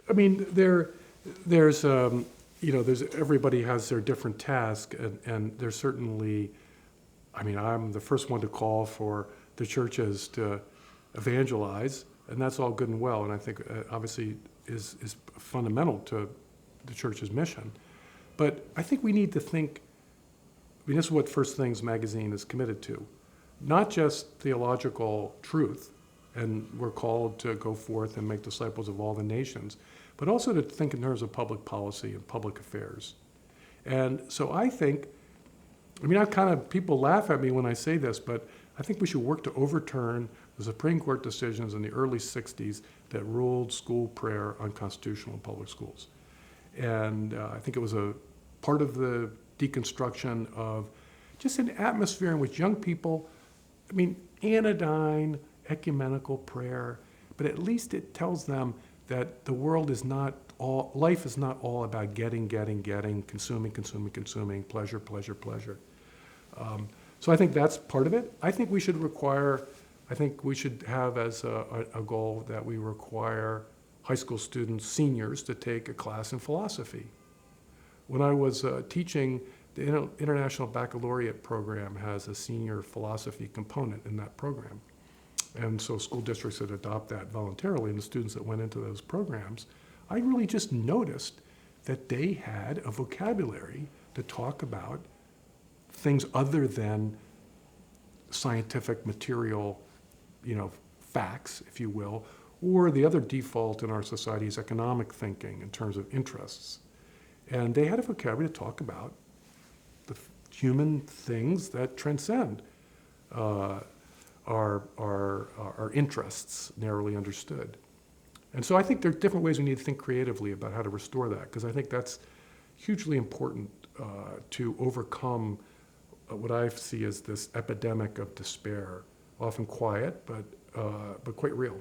I mean, there's everybody has their different task, and there's certainly, I mean, I'm the first one to call for the churches to evangelize, and that's all good and well, and I think obviously is fundamental to the church's mission. But I think we need to think, I mean, this is what First Things magazine is committed to, not just theological truth, and we're called to go forth and make disciples of all the nations, but also to think in terms of public policy and public affairs. And so I think, I mean, people laugh at me when I say this, but I think we should work to overturn the Supreme Court decisions in the early 60s that ruled school prayer unconstitutional in public schools. And I think it was a part of the deconstruction of just an atmosphere in which young people, I mean, anodyne, ecumenical prayer, but at least it tells them that the world is not all, life is not all about getting, consuming, pleasure. So I think that's part of it. I think we should have as a goal that we require high school students, seniors, to take a class in philosophy. When I was teaching, the International Baccalaureate program has a senior philosophy component in that program. And so school districts that adopt that voluntarily, and the students that went into those programs, I really just noticed that they had a vocabulary to talk about things other than scientific material, facts, if you will, or the other default in our society is economic thinking in terms of interests. And they had a vocabulary to talk about the human things that transcend our interests, narrowly understood. And so I think there are different ways we need to think creatively about how to restore that, because I think that's hugely important to overcome what I see as this epidemic of despair, often quiet, but quite real.